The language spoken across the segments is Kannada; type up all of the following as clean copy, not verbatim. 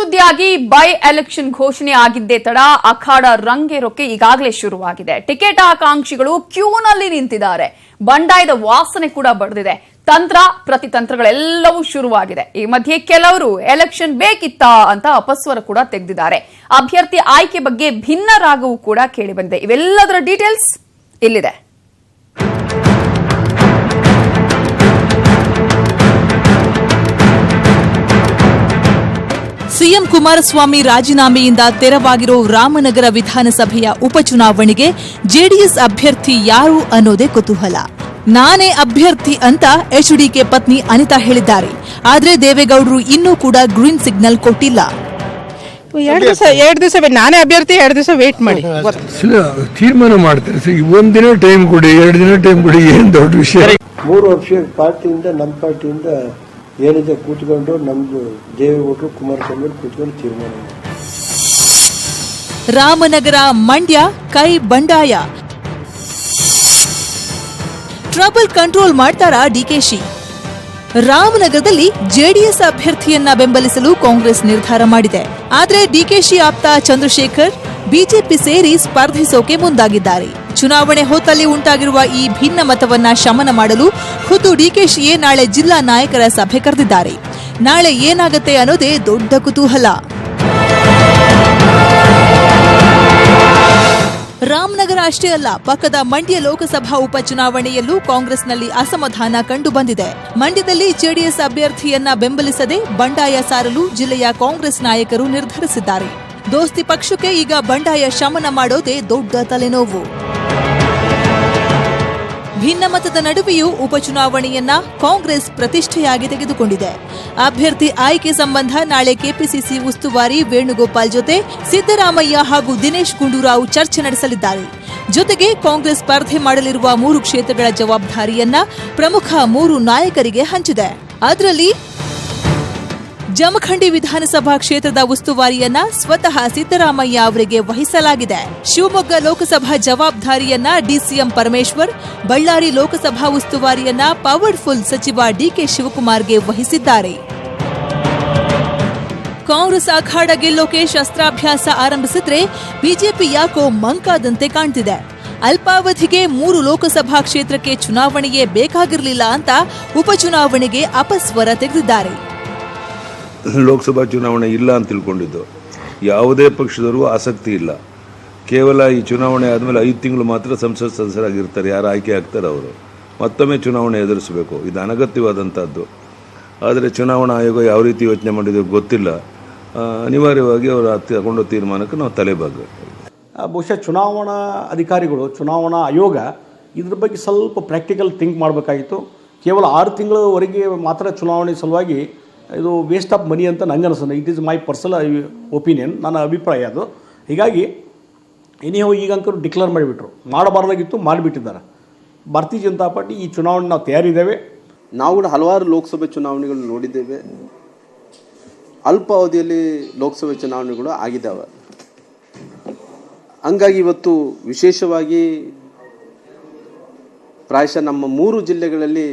ಸುದ್ದಿಯಾಗಿ ಬೈ ಎಲೆಕ್ಷನ್ ಘೋಷಣೆ ಆಗಿದ್ದೇ ತಡ ಅಖಾಡ ರಂಗೇರೋಕೆ ಈಗಾಗಲೇ ಶುರುವಾಗಿದೆ. ಟಿಕೆಟ್ ಆಕಾಂಕ್ಷಿಗಳು ಕ್ಯೂನಲ್ಲಿ ನಿಂತಿದ್ದಾರೆ. ಬಂಡಾಯದ ವಾಸನೆ ಕೂಡ ಬಡಿದಿದೆ. ತಂತ್ರ ಪ್ರತಿತಂತ್ರಗಳೆಲ್ಲವೂ ಶುರುವಾಗಿದೆ. ಈ ಮಧ್ಯೆ ಕೆಲವರು ಎಲೆಕ್ಷನ್ ಬೇಕಿತ್ತಾ ಅಂತ ಅಪಸ್ವರ ಕೂಡ ತೆಗೆದಿದ್ದಾರೆ. ಅಭ್ಯರ್ಥಿ ಆಯ್ಕೆ ಬಗ್ಗೆ ಭಿನ್ನ ರಾಗವೂ ಕೂಡ ಕೇಳಿಬಂದಿದೆ. ಇವೆಲ್ಲದರ ಡೀಟೇಲ್ಸ್ ಇಲ್ಲಿದೆ. ಸಿಎಂ ಕುಮಾರಸ್ವಾಮಿ ರಾಜೀನಾಮೆಯಿಂದ ತೆರವಾಗಿರೋ ರಾಮನಗರ ವಿಧಾನಸಭೆಯ ಉಪಚುನಾವಣೆಗೆ ಜೆಡಿಎಸ್ ಅಭ್ಯರ್ಥಿ ಯಾರು ಅನ್ನೋದೇ ಕುತೂಹಲ. ನಾನೇ ಅಭ್ಯರ್ಥಿ ಅಂತ ಎಚ್ಡಿಕೆ ಪತ್ನಿ ಅನಿತಾ ಹೇಳಿದ್ದಾರೆ. ಆದರೆ ದೇವೇಗೌಡರು ಇನ್ನೂ ಕೂಡ ಗ್ರೀನ್ ಸಿಗ್ನಲ್ ಕೊಟ್ಟಿಲ್ಲ. ಎರಡು ದಿವಸ ನಾನೇ ಅಭ್ಯರ್ಥಿ, 2 ದಿವಸ ವೇಟ್ ಮಾಡಿ ತೀರ್ಮಾನ ಮಾಡ್ತಾರೆ. ಒಂದಿನ ಟೈಮ್ ಕೊಡಿ, 2 ದಿನ ಟೈಮ್ ಕೊಡಿ, ಏನ್ ದೊಡ್ಡ ವಿಷಯ. 3 ವರ್ಷ ಪಾರ್ಟಿಯಿಂದ ನಮ್ಮ ಪಾರ್ಟಿಯಿಂದ ಏನಿದೆ ಕೂತ್ಕೊಂಡು ನಮ್ದು ದೇವೇಗೌಡರು ಕುಮಾರಸ್ವಾಮಿ ಕೂತ್ಕೊಂಡು ತೀರ್ಮಾನ. ರಾಮನಗರ ಮಂಡ್ಯ ಕೈ ಬಂಡಾಯ. ಟ್ರಬಲ್ ಕಂಟ್ರೋಲ್ ಮಾಡ್ತಾರಾ ಡಿಕೆಶಿ? ರಾಮನಗರದಲ್ಲಿ ಜೆಡಿಎಸ್ ಅಭ್ಯರ್ಥಿಯನ್ನ ಬೆಂಬಲಿಸಲು ಕಾಂಗ್ರೆಸ್ ನಿರ್ಧಾರ ಮಾಡಿದೆ. ಆದರೆ ಡಿಕೆಶಿ ಆಪ್ತ ಚಂದ್ರಶೇಖರ್ ಬಿಜೆಪಿ ಸೇರಿ ಸ್ಪರ್ಧಿಸೋಕೆ ಮುಂದಾಗಿದ್ದಾರೆ. ಚುನಾವಣೆ ಹೊತ್ತಲ್ಲಿ ಉಂಟಾಗಿರುವ ಈ ಭಿನ್ನ ಮತವನ್ನ ಶಮನ ಮಾಡಲು ಖುದ್ದು ಡಿಕೆಶಿಯೇ ನಾಳೆ ಜಿಲ್ಲಾ ನಾಯಕರ ಸಭೆ ಕರೆದಿದ್ದಾರೆ. ನಾಳೆ ಏನಾಗುತ್ತೆ ಅನ್ನೋದೇ ದೊಡ್ಡ ಕುತೂಹಲ. ರಾಮನಗರ ಅಷ್ಟೇ ಅಲ್ಲ, ಪಕ್ಕದ ಮಂಡ್ಯ ಲೋಕಸಭಾ ಉಪಚುನಾವಣೆಯಲ್ಲೂ ಕಾಂಗ್ರೆಸ್ನಲ್ಲಿ ಅಸಮಾಧಾನ ಕಂಡು ಬಂದಿದೆ. ಮಂಡ್ಯದಲ್ಲಿ ಜೆಡಿಎಸ್ ಅಭ್ಯರ್ಥಿಯನ್ನ ಬೆಂಬಲಿಸದೆ ಬಂಡಾಯ ಸಾರಲು ಜಿಲ್ಲೆಯ ಕಾಂಗ್ರೆಸ್ ನಾಯಕರು ನಿರ್ಧರಿಸಿದ್ದಾರೆ. ದೋಸ್ತಿ ಪಕ್ಷಕ್ಕೆ ಈಗ ಬಂಡಾಯ ಶಮನ ಮಾಡೋದೇ ದೊಡ್ಡ ತಲೆನೋವು. ಭಿನ್ನಮತದ ನಡುವೆಯೂ ಉಪಚುನಾವಣೆಯನ್ನ ಕಾಂಗ್ರೆಸ್ ಪ್ರತಿಷ್ಠೆಯಾಗಿ ತೆಗೆದುಕೊಂಡಿದೆ. ಅಭ್ಯರ್ಥಿ ಆಯ್ಕೆ ಸಂಬಂಧ ನಾಳೆ ಕೆಪಿಸಿಸಿ ಉಸ್ತುವಾರಿ ವೇಣುಗೋಪಾಲ್ ಜೊತೆ ಸಿದ್ದರಾಮಯ್ಯ ಹಾಗೂ ದಿನೇಶ್ ಗುಂಡೂರಾವ್ ಚರ್ಚೆ ನಡೆಸಲಿದ್ದಾರೆ. ಜೊತೆಗೆ ಕಾಂಗ್ರೆಸ್ ಸ್ಪರ್ಧೆ ಮಾಡಲಿರುವ 3 ಕ್ಷೇತ್ರಗಳ ಜವಾಬ್ದಾರಿಯನ್ನ ಪ್ರಮುಖ 3 ನಾಯಕರಿಗೆ ಹಂಚಿದೆ. ಅದರಲ್ಲಿ ಜಮಖಂಡಿ ವಿಧಾನಸಭಾ ಕ್ಷೇತ್ರದ ಉಸ್ತುವಾರಿಯನ್ನ ಸ್ವತಃ ಸಿದ್ದರಾಮಯ್ಯ ಅವರಿಗೆ ವಹಿಸಲಾಗಿದೆ. ಶಿವಮೊಗ್ಗ ಲೋಕಸಭಾ ಜವಾಬ್ದಾರಿಯನ್ನ ಡಿಸಿಎಂ ಪರಮೇಶ್ವರ್, ಬಳ್ಳಾರಿ ಲೋಕಸಭಾ ಉಸ್ತುವಾರಿಯನ್ನ ಪವರ್ಫುಲ್ ಸಚಿವ ಡಿಕೆ ಶಿವಕುಮಾರ್ಗೆ ವಹಿಸಿದ್ದಾರೆ. ಕಾಂಗ್ರೆಸ್ ಅಖಾಡ ಗೆಲ್ಲೋಕೆ ಶಸ್ತ್ರಾಭ್ಯಾಸ ಆರಂಭಿಸಿದ್ರೆ ಬಿಜೆಪಿ ಯಾಕೋ ಮಂಕಾದಂತೆ ಕಾಣ್ತಿದೆ. ಅಲ್ಪಾವಧಿಗೆ 3 ಲೋಕಸಭಾ ಕ್ಷೇತ್ರಕ್ಕೆ ಚುನಾವಣೆಯೇ ಬೇಕಾಗಿರಲಿಲ್ಲ ಅಂತ ಉಪಚುನಾವಣೆಗೆ ಅಪಸ್ವರ ತೆಗೆದಿದ್ದಾರೆ. ಲೋಕಸಭಾ ಚುನಾವಣೆ ಇಲ್ಲ ಅಂತ ತಿಳ್ಕೊಂಡಿದ್ದು. ಯಾವುದೇ ಪಕ್ಷದವರಿಗೂ ಆಸಕ್ತಿ ಇಲ್ಲ. ಕೇವಲ ಈ ಚುನಾವಣೆ ಆದಮೇಲೆ 5 ತಿಂಗಳು ಮಾತ್ರ ಸಂಸತ್ ಸದಸ್ಯರಾಗಿರ್ತಾರೆ. ಯಾರು ಆಯ್ಕೆ ಆಗ್ತಾರೆ ಅವರು ಮತ್ತೊಮ್ಮೆ ಚುನಾವಣೆ ಎದುರಿಸಬೇಕು. ಇದು ಅನಗತ್ಯವಾದಂಥದ್ದು. ಆದರೆ ಚುನಾವಣಾ ಆಯೋಗ ಯಾವ ರೀತಿ ಯೋಚನೆ ಮಾಡಿದೆಯೋ ಗೊತ್ತಿಲ್ಲ. ಅನಿವಾರ್ಯವಾಗಿ ಅವರು ತಗೊಂಡೋ ತೀರ್ಮಾನಕ್ಕೆ ನಾವು ತಲೆಬಾಗಬೇಕು. ಬಹುಶಃ ಚುನಾವಣಾ ಅಧಿಕಾರಿಗಳು, ಚುನಾವಣಾ ಆಯೋಗ ಇದ್ರ ಬಗ್ಗೆ ಸ್ವಲ್ಪ ಪ್ರಾಕ್ಟಿಕಲ್ ಥಿಂಕ್ ಮಾಡಬೇಕಾಗಿತ್ತು. ಕೇವಲ 6 ತಿಂಗಳವರೆಗೆ ಮಾತ್ರ ಚುನಾವಣೆ ಸಲುವಾಗಿ ಇದು ವೇಸ್ಟ್ ಆಫ್ ಮನಿ ಅಂತ ನಂಗೆ ಅನಿಸ್ತದೆ. It is my personal opinion, ನನ್ನ ಅಭಿಪ್ರಾಯ ಅದು. ಹೀಗಾಗಿ ಏನೇ ಈಗಂಕರು ಡಿಕ್ಲೇರ್ ಮಾಡಿಬಿಟ್ರು, ಮಾಡಬಾರ್ದಾಗಿತ್ತು, ಮಾಡಿಬಿಟ್ಟಿದ್ದಾರೆ. ಭಾರತೀಯ ಜನತಾ ಪಾರ್ಟಿ ಈ ಚುನಾವಣೆ ನಾವು ತಯಾರಿದ್ದೇವೆ. ನಾವು ಕೂಡ ಹಲವಾರು ಲೋಕಸಭೆ ಚುನಾವಣೆಗಳು ನೋಡಿದ್ದೇವೆ. ಅಲ್ಪಾವಧಿಯಲ್ಲಿ ಲೋಕಸಭೆ ಚುನಾವಣೆಗಳು ಆಗಿದ್ದಾವೆ. ಹಂಗಾಗಿ ಇವತ್ತು ವಿಶೇಷವಾಗಿ ಪ್ರಾಯಶಃ ನಮ್ಮ 3 ಜಿಲ್ಲೆಗಳಲ್ಲಿ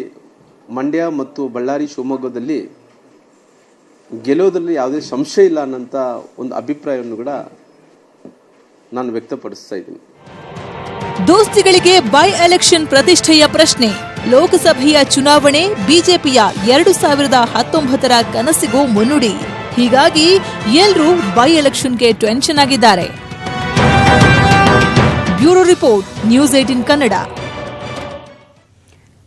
ಮಂಡ್ಯ ಮತ್ತು ಬಳ್ಳಾರಿ, ಶಿವಮೊಗ್ಗದಲ್ಲಿ ಗೆಲ್ಲೋದ್ರಲ್ಲಿ ಯಾವುದೇ ಸಂಶಯ ಇಲ್ಲ ಅನ್ನೋಂಥ ಒಂದು ಅಭಿಪ್ರಾಯವನ್ನು ಕೂಡ ನಾನು ವ್ಯಕ್ತಪಡಿಸ್ತಾ ಇದ್ದೀನಿ. ದೋಸ್ತಿಗಳಿಗೆ ಬೈ ಎಲೆಕ್ಷನ್ ಪ್ರತಿಷ್ಠೆಯ ಪ್ರಶ್ನೆ. ಲೋಕಸಭೆಯ ಚುನಾವಣೆ ಬಿಜೆಪಿಯ 2019ರ ಕನಸಿಗೂ ಮುನ್ನುಡಿ. ಹೀಗಾಗಿ ಎಲ್ಲರೂ ಬೈ ಎಲೆಕ್ಷನ್ಗೆ ಟೆನ್ಷನ್ ಆಗಿದ್ದಾರೆ. Bureau report, news 18 Kannada.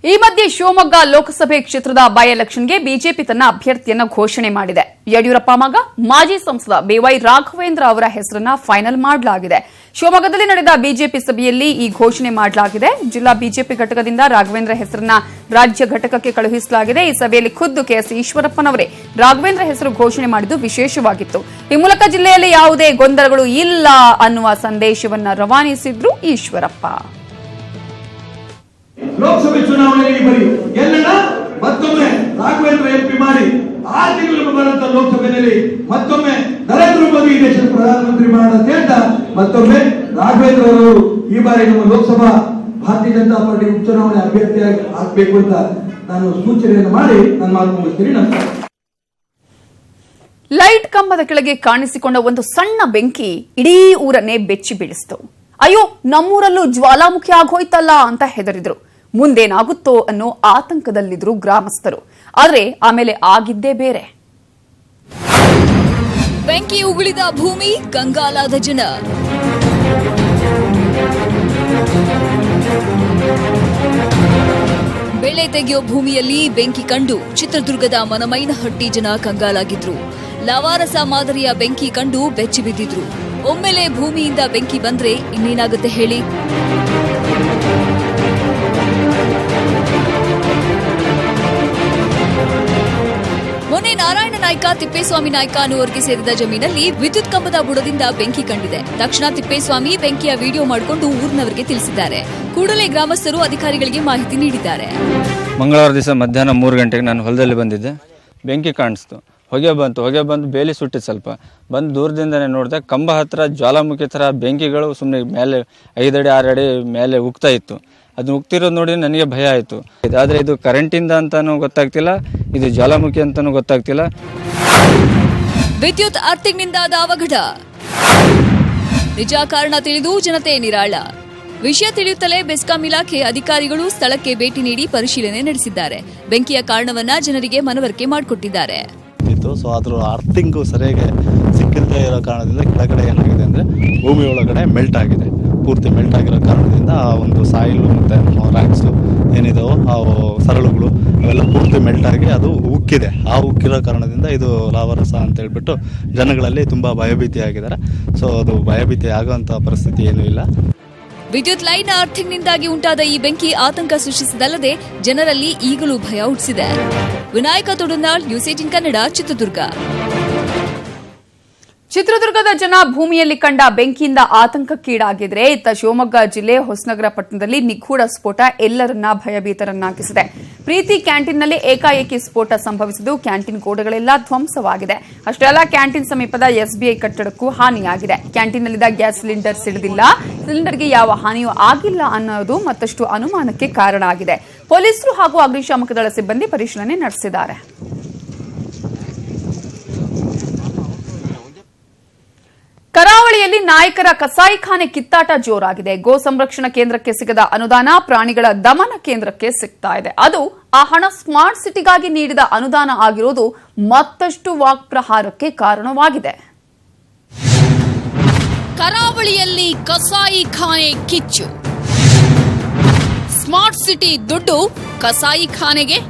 ಈ ಮಧ್ಯೆ ಶಿವಮೊಗ್ಗ ಲೋಕಸಭೆ ಕ್ಷೇತ್ರದ ಬೈ ಎಲೆಕ್ಷನ್ಗೆ ಬಿಜೆಪಿ ತನ್ನ ಅಭ್ಯರ್ಥಿಯನ್ನ ಘೋಷಣೆ ಮಾಡಿದೆ. ಯಡಿಯೂರಪ್ಪ ಮಗ ಮಾಜಿ ಸಂಸದ ಬಿವೈ ರಾಘವೇಂದ್ರ ಅವರ ಹೆಸರನ್ನ ಫೈನಲ್ ಮಾಡಲಾಗಿದೆ. ಶಿವಮೊಗ್ಗದಲ್ಲಿ ನಡೆದ ಬಿಜೆಪಿ ಸಭೆಯಲ್ಲಿ ಈ ಘೋಷಣೆ ಮಾಡಲಾಗಿದೆ. ಜಿಲ್ಲಾ ಬಿಜೆಪಿ ಘಟಕದಿಂದ ರಾಘವೇಂದ್ರ ಹೆಸರನ್ನ ರಾಜ್ಯ ಘಟಕಕ್ಕೆ ಕಳುಹಿಸಲಾಗಿದೆ. ಈ ಸಭೆಯಲ್ಲಿ ಖುದ್ದು ಕೆಎಸ್ ಈಶ್ವರಪ್ಪನವರೇ ರಾಘವೇಂದ್ರ ಹೆಸರು ಘೋಷಣೆ ಮಾಡಿದ್ದು ವಿಶೇಷವಾಗಿತ್ತು. ಈ ಮೂಲಕ ಜಿಲ್ಲೆಯಲ್ಲಿ ಯಾವುದೇ ಗೊಂದಲಗಳು ಇಲ್ಲ ಅನ್ನುವ ಸಂದೇಶವನ್ನ ರವಾನಿಸಿದ್ರು ಈಶ್ವರಪ್ಪ. ಲೋಕಸಭೆ ಚುನಾವಣೆಯಲ್ಲಿ ಬರೀ ಗೆಲ್ಲೋಣ, ಮತ್ತೊಮ್ಮೆ ರಾಘವೇಂದ್ರ ಎಂಪಿ ಮಾಡಿ 6 ತಿಂಗಳು ಬರುವಂತ ಲೋಕಸಭೆಯಲ್ಲಿ ಮತ್ತೊಮ್ಮೆ ನರೇಂದ್ರ ಮೋದಿ ದೇಶದ ಪ್ರಧಾನಮಂತ್ರಿ ಮಾಡೋಣ ಅಂತ ಹೇಳ್ತಾ ಮತ್ತೊಮ್ಮೆ ರಾಘವೇಂದ್ರ ಅವರು ಈ ಬಾರಿ ನಮ್ಮ ಲೋಕಸಭಾ ಭಾರತೀಯ ಜನತಾ ಪಾರ್ಟಿ ಉಪಚುನಾವಣೆ ಅಭ್ಯರ್ಥಿಯಾಗಿ ಆಗಬೇಕು ಅಂತ ನಾನು ಸೂಚನೆಯನ್ನು ಮಾಡಿ ನನ್ನ ಮಾತು ಮುಗಿಸ್ತೀನಿ. ನಮಸ್ಕಾರ. ಲೈಟ್ ಕಂಬದ ಕೆಳಗೆ ಕಾಣಿಸಿಕೊಂಡ ಒಂದು ಸಣ್ಣ ಬೆಂಕಿ ಇಡೀ ಊರನ್ನೇ ಬೆಚ್ಚಿ ಬೀಳಿಸಿತು. ಅಯ್ಯೋ, ನಮ್ಮೂರಲ್ಲೂ ಜ್ವಾಲಾಮುಖಿ ಆಗೋಯ್ತಲ್ಲ ಅಂತ ಹೆದರಿದ್ರು. ಮುಂದೇನಾಗುತ್ತೋ ಅನ್ನೋ ಆತಂಕದಲ್ಲಿದ್ರು ಗ್ರಾಮಸ್ಥರು. ಆದರೆ ಆಮೇಲೆ ಆಗಿದ್ದೇ ಬೇರೆ. ಬೆಂಕಿ ಉಗುಳಿದ ಭೂಮಿ, ಕಂಗಾಲಾದ ಜನ. ಬೆಳೆ ತೆಗೆಯೋ ಭೂಮಿಯಲ್ಲಿ ಬೆಂಕಿ ಕಂಡು ಚಿತ್ರದುರ್ಗದ ಮನಮೈನಹಟ್ಟಿ ಜನ ಕಂಗಾಲಾಗಿದ್ರು. ಲವಾರಸ ಮಾದರಿಯ ಬೆಂಕಿ ಕಂಡು ಬೆಚ್ಚಿ ಬಿದ್ದಿದ್ರು. ಒಮ್ಮೆಲೆ ಭೂಮಿಯಿಂದ ಬೆಂಕಿ ಬಂದ್ರೆ ಇನ್ನೇನಾಗುತ್ತೆ ಹೇಳಿ? ಮೊನ್ನೆ ನಾರಾಯಣ ನಾಯ್ಕ, ತಿಪ್ಪೇಸ್ವಾಮಿ ನಾಯ್ಕ ಅನ್ನುವರಿಗೆ ಸೇರಿದ ಜಮೀನಲ್ಲಿ ವಿದ್ಯುತ್ ಕಂಬದ ಬುಡದಿಂದ ಬೆಂಕಿ ಕಂಡಿದೆ. ತಕ್ಷಣ ತಿಪ್ಪೇಸ್ವಾಮಿ ಬೆಂಕಿಯ ವಿಡಿಯೋ ಮಾಡಿಕೊಂಡು ಊರಿನವರಿಗೆ ತಿಳಿಸಿದ್ದಾರೆ. ಕೂಡಲೇ ಗ್ರಾಮಸ್ಥರು ಅಧಿಕಾರಿಗಳಿಗೆ ಮಾಹಿತಿ ನೀಡಿದ್ದಾರೆ. ಮಂಗಳವಾರ ದಿವಸ ಮಧ್ಯಾಹ್ನ 3 ಗಂಟೆಗೆ ನಾನು ಹೊಲದಲ್ಲಿ ಬಂದಿದ್ದೆ. ಬೆಂಕಿ ಕಾಣಿಸ್ತು. ಹೊಗೆ ಬಂದು ಬೇಲಿ ಸುಟ್ಟಿತ್ತು. ಸ್ವಲ್ಪ ಬಂದು ದೂರದಿಂದನೇ ನೋಡಿದೆ, ಕಂಬ ಹತ್ರ ಜ್ವಾಲಾಮುಖಿ ಥರ ಬೆಂಕಿಗಳು ಸುಮ್ಮನೆ ಮೇಲೆ 5 ಅಡಿ 6 ಅಡಿ ಮೇಲೆ ಉಗ್ತಾ ಇತ್ತು. ಅದು ಉಗ್ತಿರೋದು ನೋಡಿ ನನಗೆ ಭಯ ಆಯಿತು. ಆದರೆ ಇದು ಕರೆಂಟಿಂದ ಅಂತಾನೂ ಗೊತ್ತಾಗ್ತಿಲ್ಲ, ಇದು ಜ್ವಾಲಾಮುಖಿ ಅಂತಾನೂ ಗೊತ್ತಾಗ್ತಿಲ್ಲ. ವಿದ್ಯುತ್ ಅರ್ಥಿಂಗ್ನಿಂದಾದ ಅವಘಡ. ನಿಜ ಕಾರಣ ತಿಳಿದು ಜನತೆ ನಿರಾಳ. ವಿಷಯ ತಿಳಿಯುತ್ತಲೇ ಬೆಸ್ಕಾಂ ಇಲಾಖೆ ಅಧಿಕಾರಿಗಳು ಸ್ಥಳಕ್ಕೆ ಭೇಟಿ ನೀಡಿ ಪರಿಶೀಲನೆ ನಡೆಸಿದ್ದಾರೆ. ಬೆಂಕಿಯ ಕಾರಣವನ್ನ ಜನರಿಗೆ ಮನವರಿಕೆ ಮಾಡಿಕೊಟ್ಟಿದ್ದಾರೆ. ಸೊ ಅದ್ರ ಅರ್ಥಿಂಗು ಸರಿಯಾಗಿ ಸಿಕ್ಕಿಲ್ಲದೆ ಇರೋ ಕಾರಣದಿಂದ ಕೆಳಗಡೆ ಏನಾಗಿದೆ ಅಂದರೆ ಭೂಮಿ ಒಳಗಡೆ ಮೆಲ್ಟ್ ಆಗಿದೆ. ಪೂರ್ತಿ ಮೆಲ್ಟ್ ಆಗಿರೋ ಕಾರಣದಿಂದ ಆ ಒಂದು ಸಾಯಿಲು ಮತ್ತು ರ್ಯಾಕ್ಸು ಏನಿದಾವೋ ಆ ಸರಳುಗಳು ಅವೆಲ್ಲ ಪೂರ್ತಿ ಮೆಲ್ಟ್ ಆಗಿ ಅದು ಉಕ್ಕಿದೆ. ಆ ಉಕ್ಕಿರೋ ಕಾರಣದಿಂದ ಇದು ಲಾವಾರಸ ಅಂತ ಹೇಳ್ಬಿಟ್ಟು ಜನಗಳಲ್ಲಿ ತುಂಬ ಭಯಭೀತಿ ಆಗಿದ್ದಾರೆ. ಸೊ ಅದು ಭಯಭೀತಿ ಆಗುವಂಥ ಪರಿಸ್ಥಿತಿ ಏನೂ ಇಲ್ಲ. ವಿದ್ಯುತ್ ಲೈನ್ ಅರ್ಥಿಂಗ್ನಿಂದಾಗಿ ಉಂಟಾದ ಈ ಬೆಂಕಿ ಆತಂಕ ಸೃಷ್ಟಿಸಿದಲ್ಲದೆ ಜನರಲ್ಲಿ ಈಗಲೂ ಭಯ ಹುಟ್ಟಿಸಿದೆ. ವಿನಾಯಕ ತೊಡನಾಳ್, ನ್ಯೂಸ್ 18 ಕನ್ನಡ, ಚಿತ್ರದುರ್ಗ. ಚಿತ್ರದುರ್ಗದ ಜನ ಭೂಮಿಯಲ್ಲಿ ಕಂಡ ಬೆಂಕಿಯಿಂದ ಆತಂಕಕ್ಕೀಡಾಗಿದ್ರೆ, ಇತ್ತ ಶಿವಮೊಗ್ಗ ಜಿಲ್ಲೆ ಹೊಸನಗರ ಪಟ್ಟಣದಲ್ಲಿ ನಿಗೂಢ ಸ್ಫೋಟ ಎಲ್ಲರನ್ನ ಭಯಭೀತರನ್ನಾಗಿಸಿದೆ. ಪ್ರೀತಿ ಕ್ಯಾಂಟೀನ್ನಲ್ಲಿ ಏಕಾಏಕಿ ಸ್ಫೋಟ ಸಂಭವಿಸಿದ್ದು ಕ್ಯಾಂಟೀನ್ ಗೋಡೆಗಳೆಲ್ಲ ಧ್ವಂಸವಾಗಿದೆ. ಅಷ್ಟೇ ಅಲ್ಲ, ಕ್ಯಾಂಟೀನ್ ಸಮೀಪದ ಎಸ್ಬಿಐ ಕಟ್ಟಡಕ್ಕೂ ಹಾನಿಯಾಗಿದೆ. ಕ್ಯಾಂಟೀನ್ನಲ್ಲಿದ್ದ ಗ್ಯಾಸ್ ಸಿಲಿಂಡರ್ ಸಿಡಿದಿಲ್ಲ. ಸಿಲಿಂಡರ್ಗೆ ಯಾವ ಹಾನಿಯೂ ಆಗಿಲ್ಲ ಅನ್ನೋದು ಮತ್ತಷ್ಟು ಅನುಮಾನಕ್ಕೆ ಕಾರಣ ಆಗಿದೆ. ಪೊಲೀಸರು ಹಾಗೂ ಅಗ್ನಿಶಾಮಕ ದಳ ಸಿಬ್ಬಂದಿ ಪರಿಶೀಲನೆ ನಡೆಸಿದ್ದಾರೆ. ಕರಾವಳಿಯಲ್ಲಿ ನಾಯಕರ ಕಸಾಯಿಖಾನೆ ಕಿತ್ತಾಟ ಜೋರಾಗಿದೆ. ಗೋ ಸಂರಕ್ಷಣಾ ಕೇಂದ್ರಕ್ಕೆ ಸಿಗದ ಅನುದಾನ ಪ್ರಾಣಿಗಳ ದಮನ ಕೇಂದ್ರಕ್ಕೆ ಸಿಗ್ತಾ ಇದೆ. ಅದು ಆ ಹಣ ಸ್ಮಾರ್ಟ್ ಸಿಟಿಗಾಗಿ ನೀಡಿದ ಅನುದಾನ ಆಗಿರೋದು ಮತ್ತಷ್ಟು ವಾಕ್ಪ್ರಹಾರಕ್ಕೆ ಕಾರಣವಾಗಿದೆ. ಕರಾವಳಿಯಲ್ಲಿ ಕಸಾಯಿಖಾನೆ ಕಿಚ್ಚು. ಸ್ಮಾರ್ಟ್ ಸಿಟಿ ದುಡ್ಡು ಕಸಾಯಿಖಾನೆಗೆ.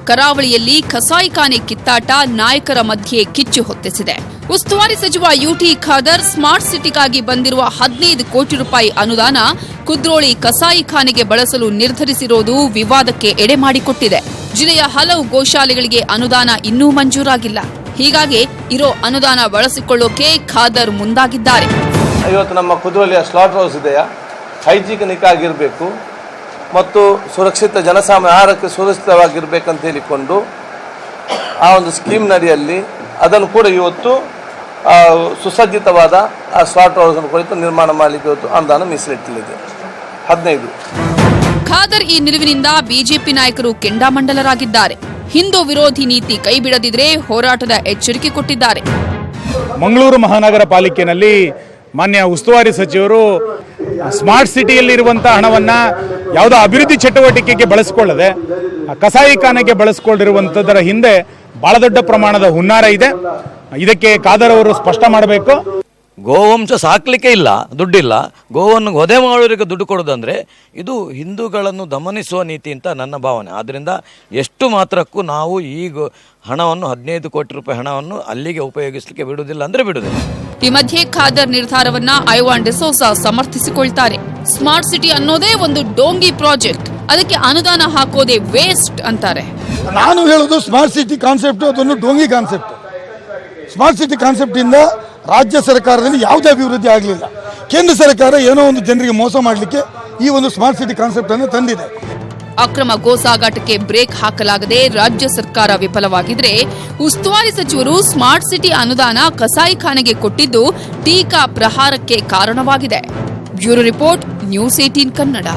ಕರಾವಳಿಯಲ್ಲಿ ಕಸಾಯಿಖಾನೆ ಕಿತ್ತಾಟ ನಾಯಕರ ಮಧ್ಯೆ ಕಿಚ್ಚು ಹೊತ್ತಿಸಿದೆ. ಉಸ್ತುವಾರಿ ಸಚಿವ ಯುಟಿ ಖಾದರ್ ಸ್ಮಾರ್ಟ್ ಸಿಟಿಗಾಗಿ ಬಂದಿರುವ 15 ಕೋಟಿ ರೂಪಾಯಿ ಅನುದಾನ ಕುದ್ರೋಳಿ ಕಸಾಯಿಖಾನೆಗೆ ಬಳಸಲು ನಿರ್ಧರಿಸಿರುವುದು ವಿವಾದಕ್ಕೆ ಎಡೆ ಮಾಡಿಕೊಟ್ಟಿದೆ. ಜಿಲ್ಲೆಯ ಹಲವು ಗೋಶಾಲೆಗಳಿಗೆ ಅನುದಾನ ಇನ್ನೂ ಮಂಜೂರಾಗಿಲ್ಲ. ಹೀಗಾಗಿ ಇರೋ ಅನುದಾನ ಬಳಸಿಕೊಳ್ಳೋಕೆ ಖಾದರ್ ಮುಂದಾಗಿದ್ದಾರೆ. ಇವತ್ತು ನಮ್ಮ ಕುದ್ರೋಳಿಯ ಸ್ಲಾಟರ್ ಹೌಸ್ ಇದೆಯಾ, ಹೈಜಿನಿಕ್ ಆಗಿರಬೇಕು ಮತ್ತು ಸುರಕ್ಷಿತ ಜನಸಾಮಾನ್ಯ ಆಹಾರಕ್ಕೆ ಸುರಕ್ಷಿತವಾಗಿರಬೇಕಂತ ಹೇಳಿಕೊಂಡು ಆ ಒಂದು ಸ್ಕೀಮ್ನಡಿಯಲ್ಲಿ ಅದನ್ನು ಕೂಡ ಇವತ್ತು ಸುಸಜ್ಜಿತವಾದ ಆ ಸ್ಲಾಟರ್ ಹೌಸ್ ಅನ್ನು ಕುರಿತು ನಿರ್ಮಾಣ ಮಾಡಲಿಕ್ಕೆ ಇವತ್ತು ಅನುದಾನ ಮೀಸಲಿಟ್ಟಲಿದೆ 15. ಖಾದರ್ ಈ ನಿಲುವಿನಿಂದ ಬಿಜೆಪಿ ನಾಯಕರು ಕೆಂಡಾಮಂಡಲರಾಗಿದ್ದಾರೆ. ಹಿಂದೂ ವಿರೋಧಿ ನೀತಿ ಕೈಬಿಡದಿದ್ರೆ ಹೋರಾಟದ ಎಚ್ಚರಿಕೆ ಕೊಟ್ಟಿದ್ದಾರೆ. ಮಂಗಳೂರು ಮಹಾನಗರ ಪಾಲಿಕೆಯಲ್ಲಿ ಮಾನ್ಯ ಉಸ್ತುವಾರಿ ಸಚಿವರು ಸ್ಮಾರ್ಟ್ ಸಿಟಿಯಲ್ಲಿರುವಂತಹ ಹಣವನ್ನ ಯಾವುದೋ ಅಭಿವೃದ್ಧಿ ಚಟುವಟಿಕೆಗೆ ಬಳಸಿಕೊಳ್ಳದೆ ಕಸಾಯಿಖಾನೆಗೆ ಬಳಸಿಕೊಂಡಿರುವಂತದರ ಹಿಂದೆ ಬಹಳ ದೊಡ್ಡ ಪ್ರಮಾಣದ ಹುನ್ನಾರ ಇದೆ. ಇದಕ್ಕೆ ಖಾದರ್ ಅವರು ಸ್ಪಷ್ಟ ಮಾಡಬೇಕು. ಗೋವಂಶ ಸಾಕ್ಲಿಕ್ಕೆ ಇಲ್ಲ, ದುಡ್ಡಿಲ್ಲ, ಗೋವನ್ನು ವಧೆ ಮಾಡೋರಿಗೆ ದುಡ್ಡು ಕೊಡೋದಂದ್ರೆ ಇದು ಹಿಂದೂಗಳನ್ನು ದಮನಿಸುವ ನೀತಿ ಅಂತ ನನ್ನ ಭಾವನೆ. ಆದ್ದರಿಂದ ಎಷ್ಟು ಮಾತ್ರಕ್ಕೂ ನಾವು ಈಗ ಹಣವನ್ನು 15 ಕೋಟಿ ರೂಪಾಯಿ ಹಣವನ್ನು ಅಲ್ಲಿಗೆ ಉಪಯೋಗಿಸಲಿಕ್ಕೆ ಬಿಡುವುದಿಲ್ಲ ಅಂದ್ರೆ ಬಿಡುವುದಿಲ್ಲ. ಈ ಮಧ್ಯೆ ಖಾದರ್ ನಿರ್ಧಾರವನ್ನ ಐವಾನ್ ಡಿಸೋಸಾ ಸಮರ್ಥಿಸಿಕೊಳ್ತಾರೆ. ಸ್ಮಾರ್ಟ್ ಸಿಟಿ ಅನ್ನೋದೇ ಒಂದು ಡೋಂಗಿ ಪ್ರಾಜೆಕ್ಟ್, ಅದಕ್ಕೆ ಅನುದಾನ ಹಾಕೋದೇ ವೇಸ್ಟ್ ಅಂತಾರೆ. ನಾನು ಹೇಳೋದು ಸ್ಮಾರ್ಟ್ ಸಿಟಿ ಕಾನ್ಸೆಪ್ಟ್ ಅದೊಂದು ಡೋಂಗಿ ಕಾನ್ಸೆಪ್ಟ್. ಸ್ಮಾರ್ಟ್ ಸಿಟಿ ಕಾನ್ಸೆಪ್ಟ್ ಇಂದ ರಾಜ್ಯ ಸರ್ಕಾರದಲ್ಲಿ ಯಾವುದೇ ಅಭಿವೃದ್ಧಿ ಆಗಲಿಲ್ಲ. ಕೇಂದ್ರ ಸರ್ಕಾರ ಏನೋ ಒಂದು ಜನರಿಗೆ ಮೋಸ ಮಾಡಲಿಕ್ಕೆ ಈ ಒಂದು ಸ್ಮಾರ್ಟ್ ಸಿಟಿ ಕಾನ್ಸೆಪ್ಟ್ ಅನ್ನು ತಂದಿದೆ. ಅಕ್ರಮ ಗೋ ಸಾಗಾಟಕ್ಕೆ ಬ್ರೇಕ್ ಹಾಕಲಾಗದೆ ರಾಜ್ಯ ಸರ್ಕಾರ ವಿಫಲವಾಗಿದ್ರೆ ಉಸ್ತುವಾರಿ ಸಚಿವರು ಸ್ಮಾರ್ಟ್ ಸಿಟಿ ಅನುದಾನ ಕಸಾಯಿಖಾನೆಗೆ ಕೊಟ್ಟಿದ್ದು ಟೀಕಾ ಪ್ರಹಾರಕ್ಕೆ ಕಾರಣವಾಗಿದೆ. Bureau report, news 18 Kannada.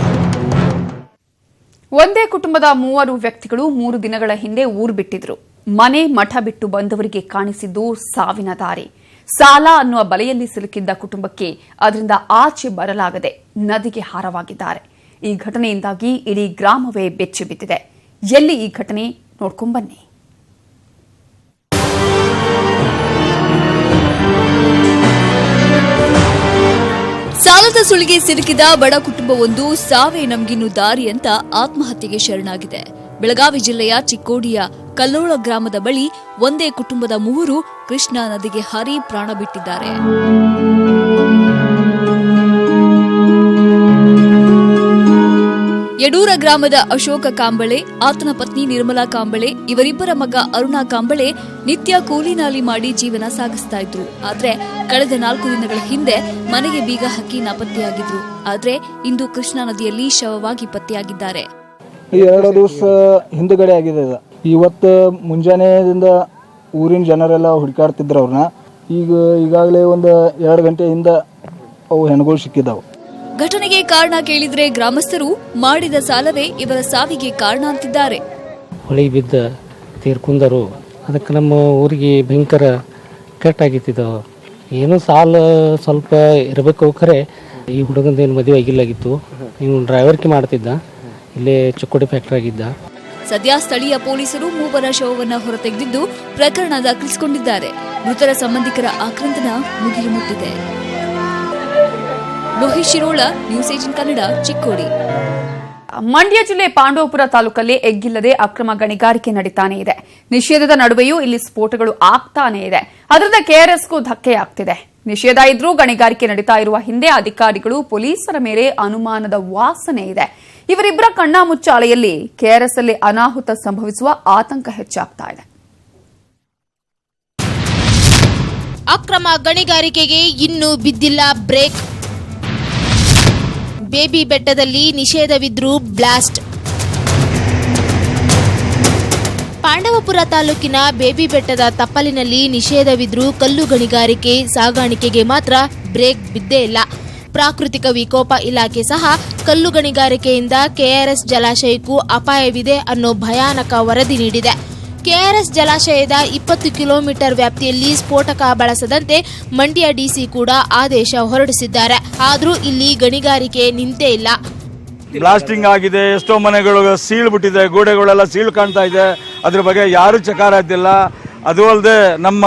ಒಂದೇ ಕುಟುಂಬದ 3 ವ್ಯಕ್ತಿಗಳು 3 ದಿನಗಳ ಹಿಂದೆ ಊರು ಬಿಟ್ಟಿದ್ರು. ಮನೆ ಮಠ ಬಿಟ್ಟು ಬಂದವರಿಗೆ ಕಾಣಿಸಿದ್ದು ಸಾವಿನ ದಾರಿ. ಸಾಲ ಅನ್ನುವ ಬಲೆಯಲ್ಲಿ ಸಿಲುಕಿದ್ದ ಕುಟುಂಬಕ್ಕೆ ಅದರಿಂದ ಆಚೆ ಬರಲಾಗದೆ ನದಿಗೆ ಹಾರವಾಗಿದ್ದಾರೆ. ಈ ಘಟನೆಯಿಂದಾಗಿ ಇಡೀ ಗ್ರಾಮವೇ ಬೆಚ್ಚಿ ಬಿದ್ದಿದೆ. ಎಲ್ಲಿ ಈ ಘಟನೆ ನೋಡ್ಕೊಂಬನ್ನಿ. ಸಾಲದ ಸುಳಿಗೆ ಸಿಲುಕಿದ ಬಡ ಕುಟುಂಬವೊಂದು ಸಾವೇ ನಮ್ಗಿನ್ನು ದಾರಿ ಅಂತ ಆತ್ಮಹತ್ಯೆಗೆ ಶರಣಾಗಿದೆ. ಬೆಳಗಾವಿ ಜಿಲ್ಲೆಯ ಚಿಕ್ಕೋಡಿಯ ಕಲ್ಲೋಳ ಗ್ರಾಮದ ಬಳಿ ಒಂದೇ ಕುಟುಂಬದ 3 ಕೃಷ್ಣಾ ನದಿಗೆ ಹಾರಿ ಪ್ರಾಣ ಬಿಟ್ಟಿದ್ದಾರೆ. ಯಡೂರ ಗ್ರಾಮದ ಅಶೋಕ ಕಾಂಬಳೆ, ಆತನ ಪತ್ನಿ ನಿರ್ಮಲಾ ಕಾಂಬಳೆ, ಇವರಿಬ್ಬರ ಮಗ ಅರುಣಾ ಕಾಂಬಳೆ ನಿತ್ಯ ಕೂಲಿ ನಾಲಿ ಮಾಡಿ ಜೀವನ ಸಾಗಿಸ್ತಾ ಇದ್ರು. ಆದ್ರೆ ಕಳೆದ 4 ದಿನಗಳ ಹಿಂದೆ ಮನೆಗೆ ಬೀಗ ಹಾಕಿ ನಾಪತ್ತೆಯಾಗಿದ್ರು. ಆದ್ರೆ ಇಂದು ಕೃಷ್ಣಾ ನದಿಯಲ್ಲಿ ಶವವಾಗಿ ಪತ್ತೆಯಾಗಿದ್ದಾರೆ. 2 ದಿವಸ ಹಿಂದುಗಡೆ ಆಗಿದೆ. ಇವತ್ತು ಮುಂಜಾನೆಯಿಂದ ಊರಿನ ಜನರೆಲ್ಲ ಹುಡುಕಾಡ್ತಿದ್ರು ಅವ್ರನ್ನ. ಈಗಾಗಲೇ ಒಂದು 2 ಗಂಟೆಯಿಂದ ಅವು ಹೆಣ್ಗಳು ಸಿಕ್ಕಿದ್ದಾವೆ. ಘಟನೆಗೆ ಕಾರಣ ಕೇಳಿದ್ರೆ ಗ್ರಾಮಸ್ಥರು ಮಾಡಿದ ಸಾಲವೇ ಇವರ ಸಾವಿಗೆ ಕಾರಣ ಅಂತಿದ್ದಾರೆ. ಹೊಳಿಗೆ ಬಿದ್ದ ತೀರ್ಕೊಂಡರು. ಅದಕ್ಕೆ ನಮ್ಮ ಊರಿಗೆ ಭಯಂಕರ ಕೆಟ್ಟಾಗಿತ್ತು. ಏನೋ ಸಾಲ ಸ್ವಲ್ಪ ಇರಬೇಕು. ಖರೆ ಈ ಹುಡುಗಂದೇನು ಮದುವೆ ಆಗಿಲ್ಲಾಗಿತ್ತು. ಇವನು ಡ್ರೈವರ್ಗೆ ಮಾಡ್ತಿದ್ದ, ಇಲ್ಲೇ ಚಿಕ್ಕೋಡಿ ಫ್ಯಾಕ್ಟ್ರಿ ಆಗಿದ್ದ. ಸದ್ಯ ಸ್ಥಳೀಯ ಪೊಲೀಸರು 3 ಶವವನ್ನ ಹೊರತೆಗೆದಿದ್ದು ಪ್ರಕರಣ ದಾಖಲಿಸಿಕೊಂಡಿದ್ದಾರೆ. ಮೃತರ ಸಂಬಂಧಿಕರ ಆಕ್ರಂದನ ಮುಗಿಲು ಮುಟ್ಟಿದೆ. ಲೋಹಿತ್ ಶಿರೋಳ, ನ್ಯೂಸ್ 18 ಕನ್ನಡ, ಚಿಕ್ಕೋಡಿ. ಮಂಡ್ಯ ಜಿಲ್ಲೆ ಪಾಂಡವಪುರ ತಾಲೂಕಲ್ಲಿ ಎಗ್ಗಿಲ್ಲದೆ ಅಕ್ರಮ ಗಣಿಗಾರಿಕೆ ನಡೀತಾನೆ ಇದೆ. ನಿಷೇಧದ ನಡುವೆಯೂ ಇಲ್ಲಿ ಸ್ಫೋಟಗಳು ಆಗ್ತಾನೆ ಇದೆ. ಅದರಿಂದ ಕೆಆರ್ಎಸ್ಗೂ ಧಕ್ಕೆಯಾಗ್ತಿದೆ. ನಿಷೇಧ ಇದ್ರೂ ಗಣಿಗಾರಿಕೆ ನಡೀತಾ ಇರುವ ಹಿಂದೆ ಅಧಿಕಾರಿಗಳು ಪೊಲೀಸರ ಮೇಲೆ ಅನುಮಾನದ ವಾಸನೆ ಇದೆ. ಇವರಿಬ್ಬರ ಕಣ್ಣಾಮುಚ್ಚಾಲೆಯಲ್ಲಿ ಕೆಆರ್ಎಸ್ ಅಲ್ಲಿ ಅನಾಹುತ ಸಂಭವಿಸುವ ಆತಂಕ ಹೆಚ್ಚಾಗ್ತಾ ಇದೆ. ಅಕ್ರಮ ಗಣಿಗಾರಿಕೆಗೆ ಇನ್ನೂ ಬಿದ್ದಿಲ್ಲ ಬ್ರೇಕ್. ಬೇಬಿ ಬೆಟ್ಟದಲ್ಲಿ ನಿಷೇಧವಿದ್ರೂ ಬ್ಲಾಸ್ಟ್. ಪಾಂಡವಪುರ ತಾಲೂಕಿನ ಬೇಬಿ ಬೆಟ್ಟದ ತಪ್ಪಲಿನಲ್ಲಿ ನಿಷೇಧವಿದ್ರೂ ಕಲ್ಲು ಗಣಿಗಾರಿಕೆ ಸಾಗಾಣಿಕೆಗೆ ಮಾತ್ರ ಬ್ರೇಕ್ ಬಿದ್ದೇ ಇಲ್ಲ. ಪ್ರಾಕೃತಿಕ ವಿಕೋಪ ಇಲಾಖೆ ಸಹ ಕಲ್ಲು ಗಣಿಗಾರಿಕೆಯಿಂದ ಕೆಆರ್ಎಸ್ ಜಲಾಶಯಕ್ಕೂ ಅಪಾಯವಿದೆ ಅನ್ನೋ ಭಯಾನಕ ವರದಿ ನೀಡಿದೆ. ಕೆಆರ್ಎಸ್ ಜಲಾಶಯದ 20 ಕಿಲೋಮೀಟರ್ ವ್ಯಾಪ್ತಿಯಲ್ಲಿ ಸ್ಫೋಟಕ ಬಳಸದಂತೆ ಮಂಡ್ಯ ಡಿಸಿ ಕೂಡ ಆದೇಶ ಹೊರಡಿಸಿದ್ದಾರೆ. ಆದರೂ ಇಲ್ಲಿ ಗಣಿಗಾರಿಕೆ ನಿಂತೇ ಇಲ್ಲ. ಬ್ಲಾಸ್ಟಿಂಗ್ ಆಗಿದೆ. ಎಷ್ಟೋ ಮನೆಗಳು ಸೀಳು ಬಿಟ್ಟಿದೆ, ಗೋಡೆಗಳೆಲ್ಲ ಸೀಳು ಕಾಣ್ತಾ ಇದೆ. ಅದ್ರ ಬಗ್ಗೆ ಯಾರೂ ಚಕಾರ ಇದ್ದಿಲ್ಲ. ಅದು ಅಲ್ಲದೆ ನಮ್ಮ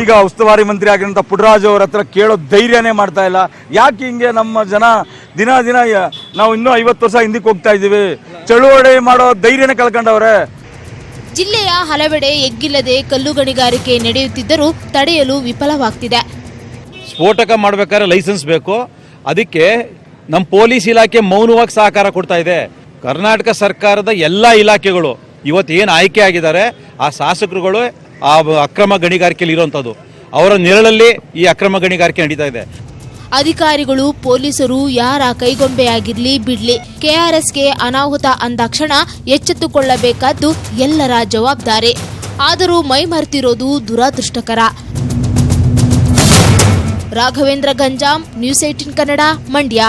ಈಗ ಉಸ್ತುವಾರಿ ಮಂತ್ರಿ ಆಗಿರೋಂಥ ಪುಟ್ಟರಾಜು ಅವ್ರ ಹತ್ರ ಕೇಳೋ ಧೈರ್ಯನೇ ಮಾಡ್ತಾ ಇಲ್ಲ. ಯಾಕೆ ಹಿಂಗೆ ನಮ್ಮ ಜನ ದಿನ ನಾವು ಇನ್ನೂ 50 ವರ್ಷ ಹಿಂದಕ್ಕೆ ಹೋಗ್ತಾ ಇದ್ದೀವಿ, ಚಳುವಳಿ ಮಾಡೋ ಧೈರ್ಯನೇ ಕಳ್ಕೊಂಡವ್ರೆ. ಜಿಲ್ಲೆಯ ಹಲವೆಡೆ ಎಗ್ಗಿಲ್ಲದೆ ಕಲ್ಲು ಗಣಿಗಾರಿಕೆ ನಡೆಯುತ್ತಿದ್ದರೂ ತಡೆಯಲು ವಿಫಲವಾಗ್ತಿದೆ. ಸ್ಫೋಟಕ ಮಾಡಬೇಕಾದ್ರೆ ಲೈಸೆನ್ಸ್ ಬೇಕು. ಅದಕ್ಕೆ ನಮ್ಮ ಪೊಲೀಸ್ ಇಲಾಖೆ ಮೌನವಾಗಿ ಸಹಕಾರ ಕೊಡ್ತಾ ಇದೆ. ಕರ್ನಾಟಕ ಸರ್ಕಾರದ ಎಲ್ಲ ಇಲಾಖೆಗಳು ಇವತ್ತು ಏನು ಆಯ್ಕೆ ಆಗಿದ್ದಾರೆ ಆ ಶಾಸಕರುಗಳು ಆ ಅಕ್ರಮ ಗಣಿಗಾರಿಕೆಯಲ್ಲಿ ಇರುವಂಥದ್ದು, ಅವರ ನೆರಳಲ್ಲಿ ಈ ಅಕ್ರಮ ಗಣಿಗಾರಿಕೆ ನಡೀತಾ ಇದೆ. ಅಧಿಕಾರಿಗಳು ಪೊಲೀಸರು ಯಾರ ಕೈಗೊಂಬೆಯಾಗಿರ್ಲಿ ಬಿಡ್ಲಿ, ಕೆಆರ್ಎಸ್ಗೆ ಅನಾಹುತ ಅಂದಾಕ್ಷಣ ಎಚ್ಚೆತ್ತುಕೊಳ್ಳಬೇಕಾದ್ದು ಎಲ್ಲರ ಜವಾಬ್ದಾರಿ. ಆದರೂ ಮೈಮರೆತಿರೋದು ದುರದೃಷ್ಟಕರ. ರಾಘವೇಂದ್ರ ಗಂಜಾಂ, ನ್ಯೂಸ್ 18 ಕನ್ನಡ, ಮಂಡ್ಯ.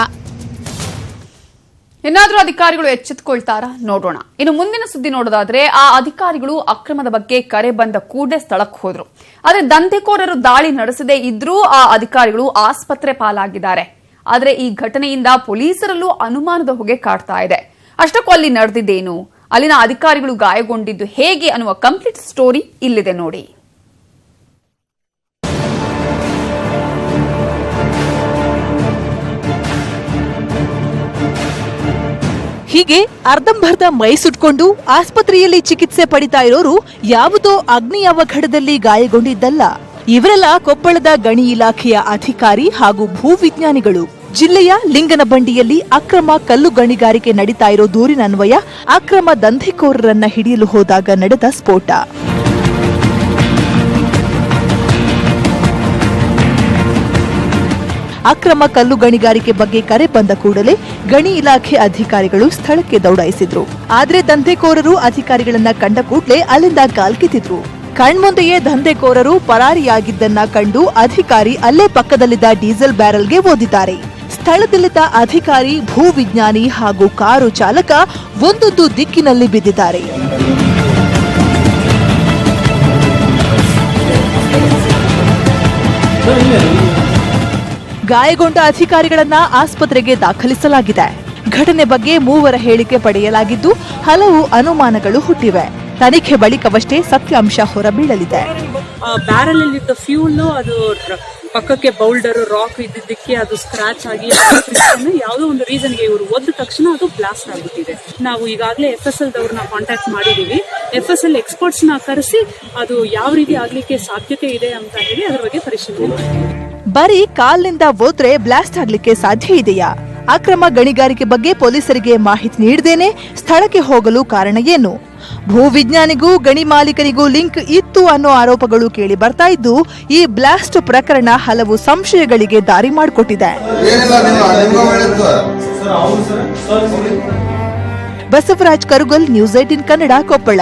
ಇನ್ನಾದರೂ ಅಧಿಕಾರಿಗಳು ಎಚ್ಚೆತ್ತುಕೊಳ್ತಾರಾ ನೋಡೋಣ. ಇನ್ನು ಮುಂದಿನ ಸುದ್ದಿ ನೋಡೋದಾದ್ರೆ, ಆ ಅಧಿಕಾರಿಗಳು ಅಕ್ರಮದ ಬಗ್ಗೆ ಕರೆ ಬಂದ ಕೂಡಲೇ ಸ್ಥಳಕ್ಕೆ ಹೋದ್ರು. ಆದರೆ ದಂಧೆಕೋರರು ದಾಳಿ ನಡೆಸದೇ ಇದ್ರೂ ಆ ಅಧಿಕಾರಿಗಳು ಆಸ್ಪತ್ರೆ ಪಾಲಾಗಿದ್ದಾರೆ. ಆದರೆ ಈ ಘಟನೆಯಿಂದ ಪೊಲೀಸರಲ್ಲೂ ಅನುಮಾನದ ಹೊಗೆ ಕಾಡ್ತಾ ಇದೆ. ಅಷ್ಟಕ್ಕೂ ಅಲ್ಲಿ ನಡೆದಿದ್ದೇನು, ಅಲ್ಲಿನ ಅಧಿಕಾರಿಗಳು ಗಾಯಗೊಂಡಿದ್ದು ಹೇಗೆ ಅನ್ನುವ ಕಂಪ್ಲೀಟ್ ಸ್ಟೋರಿ ಇಲ್ಲಿದೆ ನೋಡಿ. ಹೀಗೆ ಅರ್ಧಂಬರ್ಧ ಮೈ ಸುಟ್ಕೊಂಡು ಆಸ್ಪತ್ರೆಯಲ್ಲಿ ಚಿಕಿತ್ಸೆ ಪಡಿತಾ ಇರೋರು ಯಾವುದೋ ಅಗ್ನಿ ಅವಘಡದಲ್ಲಿ ಗಾಯಗೊಂಡಿದ್ದಲ್ಲ. ಇವರೆಲ್ಲ ಕೊಪ್ಪಳದ ಗಣಿ ಇಲಾಖೆಯ ಅಧಿಕಾರಿ ಹಾಗೂ ಭೂವಿಜ್ಞಾನಿಗಳು. ಜಿಲ್ಲೆಯ ಲಿಂಗನಬಂಡಿಯಲ್ಲಿ ಅಕ್ರಮ ಕಲ್ಲು ಗಣಿಗಾರಿಕೆ ನಡೀತಾ ಇರೋ ದೂರಿನನ್ವಯ ಅಕ್ರಮ ದಂಧೆಕೋರರನ್ನ ಹಿಡಿಯಲು ಹೋದಾಗ ನಡೆದ ಸ್ಫೋಟ. ಅಕ್ರಮ ಕಲ್ಲು ಗಣಿಗಾರಿಕೆ ಬಗ್ಗೆ ಕರೆ ಬಂದ ಕೂಡಲೇ ಗಣಿ ಇಲಾಖೆ ಅಧಿಕಾರಿಗಳು ಸ್ಥಳಕ್ಕೆ ದೌಡಾಯಿಸಿದ್ರು. ಆದ್ರೆ ದಂಧೆಕೋರರು ಅಧಿಕಾರಿಗಳನ್ನ ಕಂಡ ಕೂಡಲೇ ಅಲ್ಲಿಂದ ಕಾಲ್ಕಿತ್ತಿದ್ರು. ಕಣ್ಮುಂದೆಯೇ ದಂಧೆಕೋರರು ಪರಾರಿಯಾಗಿದ್ದನ್ನ ಕಂಡು ಅಧಿಕಾರಿ ಅಲ್ಲೇ ಪಕ್ಕದಲ್ಲಿದ್ದ ಡೀಸೆಲ್ ಬ್ಯಾರಲ್ಗೆ ಓದಿದ್ದಾರೆ. ಸ್ಥಳದಲ್ಲಿದ್ದ ಅಧಿಕಾರಿ, ಭೂವಿಜ್ಞಾನಿ ಹಾಗೂ ಕಾರು ಚಾಲಕ ಒಂದೊಂದು ದಿಕ್ಕಿನಲ್ಲಿ ಬಿದ್ದಿದ್ದಾರೆ. ಗಾಯಗೊಂಡ ಅಧಿಕಾರಿಗಳನ್ನ ಆಸ್ಪತ್ರೆಗೆ ದಾಖಲಿಸಲಾಗಿದೆ. ಘಟನೆ ಬಗ್ಗೆ ಮೂವರ ಹೇಳಿಕೆ ಪಡೆಯಲಾಗಿದ್ದು ಹಲವು ಅನುಮಾನಗಳು ಹುಟ್ಟಿವೆ. ತನಿಖೆ ಬಳಿಕವಷ್ಟೇ ಸತ್ಯಾಂಶ ಹೊರಬೀಳಲಿದೆ. ಬ್ಯಾರಲ್ ಅಲ್ಲಿದ್ದ ಫ್ಯೂಲ್ ಅದು ಪಕ್ಕಕ್ಕೆ ಬೌಲ್ಡರ್ ರಾಕ್ ಇದ್ದಿದ್ದಕ್ಕೆ ಅದು ಸ್ಕ್ರಾಚ್ ಆಗಿ ಯಾವುದೋ ಒಂದು ರೀಸನ್ಗೆ ಇವರು ಒದ್ದ ತಕ್ಷಣ ಅದು ಬ್ಲಾಸ್ಟ್ ಆಗ್ಬಿಟ್ಟಿದೆ. ನಾವು ಈಗಾಗಲೇ FSL ದವ್ರನ್ನ ಕಾಂಟ್ಯಾಕ್ಟ್ ಮಾಡಿದೀವಿ. FSL ಎಕ್ಸ್ಪರ್ಟ್ಸ್ ನ ಕರೆಸಿ ಅದು ಯಾವ ರೀತಿ ಆಗ್ಲಿಕ್ಕೆ ಸಾಧ್ಯತೆ ಇದೆ ಅಂತ ಹೇಳಿ ಅದರ ಬಗ್ಗೆ ಪರಿಶೀಲನೆ ಮಾಡ್ತೀವಿ. ಬರೀ ಕಾಲ್ನಿಂದ ಹೋದ್ರೆ ಬ್ಲಾಸ್ಟ್ ಆಗ್ಲಿಕ್ಕೆ ಸಾಧ್ಯ ಇದೆಯಾ? ಅಕ್ರಮ ಗಣಿಗಾರಿಕೆ ಬಗ್ಗೆ ಪೊಲೀಸರಿಗೆ ಮಾಹಿತಿ ನೀಡದೇನೆ ಸ್ಥಳಕ್ಕೆ ಹೋಗಲು ಕಾರಣ ಏನು? ಭೂವಿಜ್ಞಾನಿಗೂ ಗಣಿ ಮಾಲೀಕನಿಗೂ ಲಿಂಕ್ ಇತ್ತು ಅನ್ನೋ ಆರೋಪಗಳು ಕೇಳಿ ಬರ್ತಾ ಇದ್ದು, ಈ ಬ್ಲಾಸ್ಟ್ ಪ್ರಕರಣ ಹಲವು ಸಂಶಯಗಳಿಗೆ ದಾರಿ ಮಾಡಿಕೊಟ್ಟಿದೆ. ಬಸವರಾಜ್ ಕರುಗಲ್, ನ್ಯೂಸ್ 18 ಕನ್ನಡ, ಕೊಪ್ಪಳ.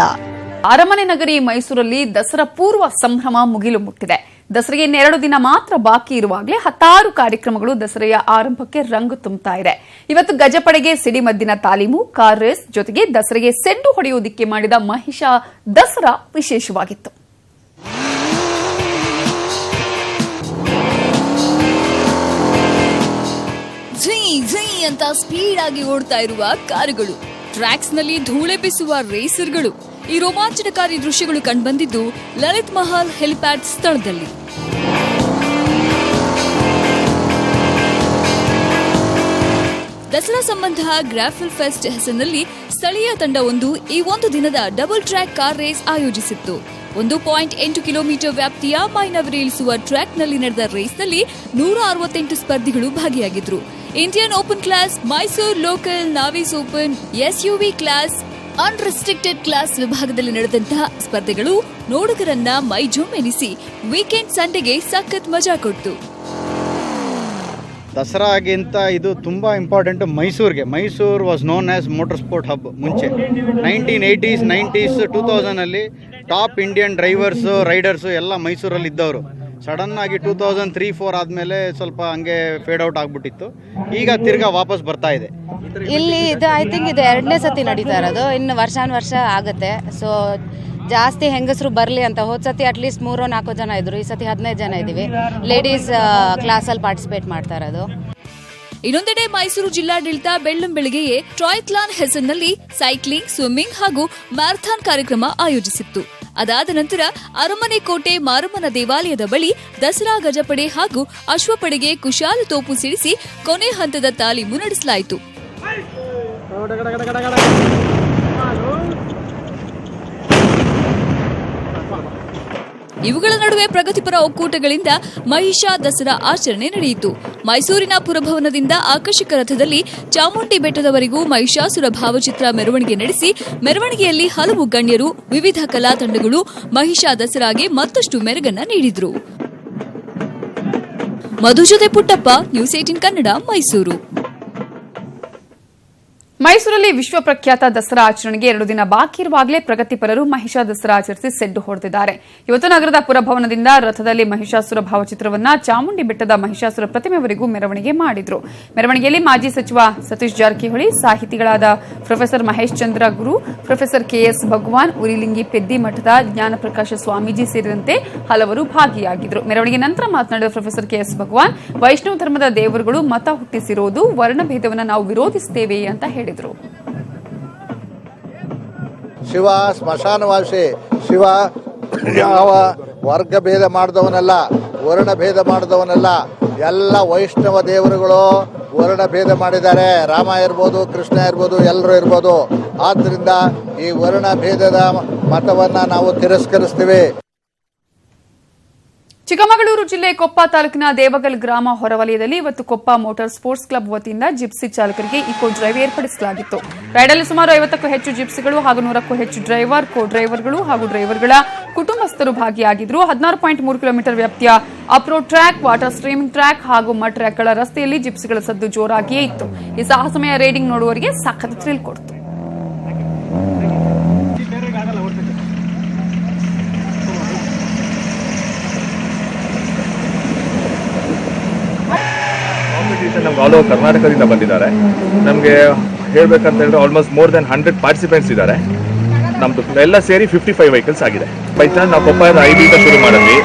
ಅರಮನೆ ನಗರಿ ಮೈಸೂರಲ್ಲಿ ದಸರಾ ಪೂರ್ವ ಸಂಭ್ರಮ ಮುಗಿಲು ಮುಟ್ಟಿದೆ. ದಸರೆಗೆ 2 ದಿನ ಮಾತ್ರ ಬಾಕಿ ಇರುವಾಗಲೇ 16 ಕಾರ್ಯಕ್ರಮಗಳು ದಸರೆಯ ಆರಂಭಕ್ಕೆ ರಂಗು ತುಂಬುತ್ತಾ ಇದೆ. ಇವತ್ತು ಗಜಪಡೆಗೆ ಸಿಡಿಮದ್ದಿನ ತಾಲೀಮು, ಕಾರ್ ರೇಸ್ ಜೊತೆಗೆ ದಸರೆಗೆ ಸೆಡ್ಡು ಹೊಡೆಯುವುದಕ್ಕೆ ಮಾಡಿದ ಮಹಿಷ ದಸರಾ ವಿಶೇಷವಾಗಿತ್ತು. ಝೀ ಝೀ ಅಂತ ಸ್ಪೀಡ್ ಆಗಿ ಓಡ್ತಾ ಇರುವ ಕಾರುಗಳು, ಟ್ರ್ಯಾಕ್ಸ್ನಲ್ಲಿ ಧೂಳೆಬ್ಬಿಸುವ ರೇಸರ್ಗಳು. ಈ ರೋಮಾಂಚನಕಾರಿ ದೃಶ್ಯಗಳು ಕಂಡುಬಂದಿದ್ದು ಲಲಿತ್ ಮಹಲ್ ಹೆಲಿಪ್ಯಾಡ್ ಸ್ಥಳದಲ್ಲಿ. ದಸರಾ ಸಂಬಂಧ ಗ್ರಾಫಲ್ ಫೆಸ್ಟ್ ಹೆಸರಿನಲ್ಲಿ ಸ್ಥಳೀಯ ತಂಡವೊಂದು ಈ ಒಂದು ದಿನದ ಡಬಲ್ ಟ್ರ್ಯಾಕ್ ಕಾರ್ ರೇಸ್ ಆಯೋಜಿಸಿತ್ತು. 1.8 ಕಿಲೋಮೀಟರ್ ವ್ಯಾಪ್ತಿಯ ಮೈನವರಿ ಇಳಿಸುವ ಟ್ರ್ಯಾಕ್ನಲ್ಲಿ ನಡೆದ ರೇಸ್ನಲ್ಲಿ 168 ಸ್ಪರ್ಧಿಗಳು ಭಾಗಿಯಾಗಿದ್ರು. Indian open class, Mysuru local, novice open, SUV class, unrestricted class ವಿಭಾಗದಲ್ಲಿ ನಡೆದಂತಹ ಸ್ಪರ್ಧೆಗಳು ನೋಡುಗರನ್ನ ಮೈಜೂಮ್ ಎನಿಸಿ ವೀಕೆಂಡ್ ಸಂಡೆಗೆ ಸಖತ್ ಮಜಾ ಕೊಡ್ತು. ದಸರಾಗಿಂತ ಇದು ತುಂಬ ಇಂಪಾರ್ಟೆಂಟ್ ಮೈಸೂರಿಗೆ. Mysuru was known as motor sport hub. ಮುಂಚೆ 1980s, 90s, 2000 top Indian drivers, riders ಎಲ್ಲ ಮೈಸೂರಲ್ಲಿ ಇದ್ದವರು. ಸಡನ್ ಆಗಿ 2003-4 ಆದಮೇಲೆ ಸ್ವಲ್ಪ ಹಂಗೆ ಫೇಡ್ ಔಟ್ ಆಗ್ಬಿಟ್ಟಿತ್ತು. ಈಗ ತಿರ್ಗಾ ವಾಪಸ್ ಬರ್ತಾ ಇದೆ. ಇಲ್ಲಿ ಇದು ಐ ಥಿಂಕ್ ಇದು 2ನೇ ಸತಿ ನಡೀತಾ ಇರೋದು. ಇನ್ನು ವರ್ಷ ಆಗುತ್ತೆ. ಸೊ ಜಾಸ್ತಿ ಹೆಂಗಸರು ಬರಲಿ ಅಂತ. ಹೋದ ಸತಿ ಅಟ್ಲೀಸ್ಟ್ 3-4 ಜನ ಇದ್ರು, ಈ ಸತಿ 15 ಜನ ಇದ್ದೀವಿ. ಲೇಡೀಸ್ ಕ್ಲಾಸಲ್ಲಿ ಪಾರ್ಟಿಸಿಪೇಟ್ ಮಾಡ್ತಾ ಇರೋದು. ಇನ್ನೊಂದೆಡೆ ಮೈಸೂರು ಜಿಲ್ಲಾಡಳಿತ ಬೆಳ್ಳಂಬೆಳಗ್ಗೆಯೇ ಟ್ರಾಯ್ಥ್ಲಾನ್ ಹೆಸರಿನಲ್ಲಿ ಸೈಕ್ಲಿಂಗ್, ಸ್ವಿಮ್ಮಿಂಗ್ ಹಾಗೂ ಮ್ಯಾರಥಾನ್ ಕಾರ್ಯಕ್ರಮ ಆಯೋಜಿಸಿತ್ತು. ಅದಾದ ನಂತರ ಅರಮನೆ ಕೋಟೆ ಮಾರಮ್ಮನ ದೇವಾಲಯದ ಬಳಿ ದಸರಾ ಗಜಪಡೆ ಹಾಗೂ ಅಶ್ವಪಡೆಗೆ ಕುಶಾಲ ತೋಪು ಸಿಡಿಸಿ ಕೊನೆ ಹಂತದ ತಾಲೀಮು ನಡೆಸಲಾಯಿತು. ಇವುಗಳ ನಡುವೆ ಪ್ರಗತಿಪರ ಒಕ್ಕೂಟಗಳಿಂದ ಮಹಿಷ ದಸರಾ ಆಚರಣೆ ನಡೆಯಿತು. ಮೈಸೂರಿನ ಪುರಭವನದಿಂದ ಆಕರ್ಷಕ ರಥದಲ್ಲಿ ಚಾಮುಂಡಿ ಬೆಟ್ಟದವರೆಗೂ ಮಹಿಷಾಸುರ ಭಾವಚಿತ್ರ ಮೆರವಣಿಗೆ ನಡೆಸಿ ಮೆರವಣಿಗೆಯಲ್ಲಿ ಹಲವು ಗಣ್ಯರು, ವಿವಿಧ ಕಲಾ ತಂಡಗಳು ಮಹಿಷ ದಸರಾಗೆ ಮತ್ತಷ್ಟು ಮೆರುಗನ್ನ ನೀಡಿದ್ರು. ಮಧು ಜೊತೆ ಪುಟ್ಟಪ್ಪ, ನ್ಯೂಸ್ 18 ಕನ್ನಡ, ಮೈಸೂರು. ಮೈಸೂರಲ್ಲಿ ವಿಶ್ವ ಪ್ರಖ್ಯಾತ ದಸರಾ ಆಚರಣೆಗೆ 2 ದಿನ ಬಾಕಿ ಇರುವಾಗಲೇ ಪ್ರಗತಿಪರರು ಮಹಿಷಾ ದಸರಾ ಆಚರಿಸಿ ಸೆಡ್ಡು ಹೊಡೆದಿದ್ದಾರೆ. ಇವತ್ತು ನಗರದ ಪುರಭವನದಿಂದ ರಥದಲ್ಲಿ ಮಹಿಷಾಸುರ ಭಾವಚಿತ್ರವನ್ನ ಚಾಮುಂಡಿ ಬೆಟ್ಟದ ಮಹಿಷಾಸುರ ಪ್ರತಿಮೆವರೆಗೂ ಮೆರವಣಿಗೆ ಮಾಡಿದ್ರು. ಮೆರವಣಿಗೆಯಲ್ಲಿ ಮಾಜಿ ಸಚಿವ ಸತೀಶ್ ಜಾರಕಿಹೊಳಿ, ಸಾಹಿತಿಗಳಾದ ಪ್ರೊಫೆಸರ್ ಮಹೇಶ್ ಚಂದ್ರ ಗುರು, ಪ್ರೊಫೆಸರ್ KS ಭಗವಾನ್, ಉರಿಲಿಂಗಿ ಪೆದ್ದಿ ಮಠದ ಜ್ಞಾನಪ್ರಕಾಶ ಸ್ವಾಮೀಜಿ ಸೇರಿದಂತೆ ಹಲವರು ಭಾಗಿಯಾಗಿದ್ದರು. ಮೆರವಣಿಗೆ ನಂತರ ಮಾತನಾಡಿದ ಪ್ರೊಫೆಸರ್ KS ಭಗವಾನ್, ವೈಷ್ಣವ ಧರ್ಮದ ದೇವರುಗಳು ಮತ ಹುಟ್ಟಿಸಿರುವುದು ವರ್ಣಭೇದವನ್ನು ನಾವು ವಿರೋಧಿಸುತ್ತೇವೆ ಅಂತ ಹೇಳಿದರು. ಶಿವ ಸ್ಮಶಾನವಾಸಿ, ಶಿವ ಯಾವ ವರ್ಗ ಭೇದ ಮಾಡಿದವನಲ್ಲ, ವರ್ಣ ಭೇದ ಮಾಡಿದವನಲ್ಲ. ಎಲ್ಲ ವೈಷ್ಣವ ದೇವರುಗಳು ವರ್ಣ ಭೇದ ಮಾಡಿದ್ದಾರೆ. ರಾಮ ಇರ್ಬೋದು, ಕೃಷ್ಣ ಇರ್ಬೋದು, ಎಲ್ಲರೂ ಇರ್ಬೋದು. ಆದ್ದರಿಂದ ಈ ವರ್ಣ ಭೇದದ ಮತವನ್ನು ನಾವು ತಿರಸ್ಕರಿಸ್ತೀವಿ. ಚಿಕ್ಕಮಗಳೂರು ಜಿಲ್ಲೆ ಕೊಪ್ಪ ತಾಲೂಕಿನ ದೇವಗಲ್ ಗ್ರಾಮ ಹೊರವಲಯದಲ್ಲಿ ಇವತ್ತು ಕೊಪ್ಪ ಮೋಟಾರ್ ಸ್ಪೋರ್ಟ್ಸ್ ಕ್ಲಬ್ ವತಿಯಿಂದ ಜಿಪ್ಸಿ ಚಾಲಕರಿಗೆ ಇಕೋ ಡ್ರೈವ್ ಏರ್ಪಡಿಸಲಾಗಿತ್ತು. ರೈಡಲ್ಲಿ ಸುಮಾರು 50ಕ್ಕೂ ಹೆಚ್ಚು ಜಿಪ್ಸಿಗಳು ಹಾಗೂ 100ಕ್ಕೂ ಹೆಚ್ಚು ಡ್ರೈವರ್, ಕೋ ಡ್ರೈವರ್ಗಳು ಹಾಗೂ ಡ್ರೈವರ್ಗಳ ಕುಟುಂಬಸ್ಥರು ಭಾಗಿಯಾಗಿದ್ದರು. 16.3 ಕಿಲೋಮೀಟರ್ ವ್ಯಾಪ್ತಿಯ approved track, water streaming track ಹಾಗೂ ಮಡ್ ಟ್ರ್ಯಾಕ್ಗಳ ರಸ್ತೆಯಲ್ಲಿ ಜಿಪ್ಸಿಗಳ ಸದ್ದು ಜೋರಾಗಿಯೇ ಇತ್ತು. ಈ ಸಾಹಸಮಯ ರೈಡಿಂಗ್ ನೋಡುವವರಿಗೆ ಸಖತ್ ಥ್ರಿಲ್ ಕೊಡ್ತು. ಪಾರ್ಟಿಸಿಪೇಷನ್ ನಮ್ಗೆ ಆಲ್ ಓವರ್ ಕರ್ನಾಟಕದಿಂದ ಬಂದಿದ್ದಾರೆ. ನಮಗೆ ಹೇಳಬೇಕಂತ ಹೇಳಿದ್ರೆ ಆಲ್ಮೋಸ್ಟ್ ಮೋರ್ ದೆನ್ 100 ಪಾರ್ಟಿಸಿಪೆಂಟ್ಸ್ ಇದ್ದಾರೆ. ನಮ್ಮದು ಎಲ್ಲ ಸೇರಿ 55 ವೆಹಿಕಲ್ಸ್ ಆಗಿದೆ. ಬೈ ಚಾನ್ಸ್ ನಾವು ಕೊಪ್ಪಳದ ಐಬಿಯಿಂದ ಶುರು ಮಾಡಿದ್ವಿ.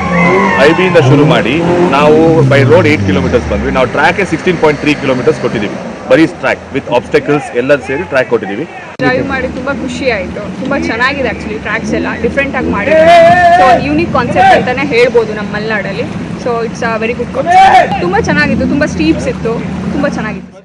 ಐಬಿಯಿಂದ ಶುರು ಮಾಡಿ ನಾವು ಬೈ ರೋಡ್ 8 ಕಿಲೋಮೀಟರ್ಸ್ ಬಂದ್ವಿ. ನಾವು ಟ್ರ್ಯಾಕ್ಗೆ 16.3 ಕಿಲೋಮೀಟರ್ಸ್ ಕೊಟ್ಟಿದ್ದೀವಿ. ಬರೀ ಟ್ರ್ಯಾಕ್ ವಿತ್ ಆಬ್ಸ್ಟೆಕಲ್ಸ್ ಎಲ್ಲ ಸೇರಿ ಟ್ರ್ಯಾಕ್ ಕೊಟ್ಟಿದ್ದೀವಿ. ಡ್ರೈವ್ ಮಾಡಿ ತುಂಬ ಖುಷಿ ಆಯಿತು. ತುಂಬ ಚೆನ್ನಾಗಿದೆ ಆ್ಯಕ್ಚುಲಿ, ಟ್ರ್ಯಾಕ್ಸ್ ಎಲ್ಲ ಡಿಫ್ರೆಂಟಾಗಿ ಮಾಡಿ. ಸೊ ಯೂನಿಕ್ ಕಾನ್ಸೆಪ್ಟ್ ಅಂತಲೇ ಹೇಳ್ಬೋದು ನಮ್ಮ ಮಲೆನಾಡಲ್ಲಿ. So it's a very good concept. ತುಂಬ ಚೆನ್ನಾಗಿತ್ತು, ತುಂಬ ಸ್ಟೀಪ್ಸ್ ಇತ್ತು, ತುಂಬ ಚೆನ್ನಾಗಿತ್ತು.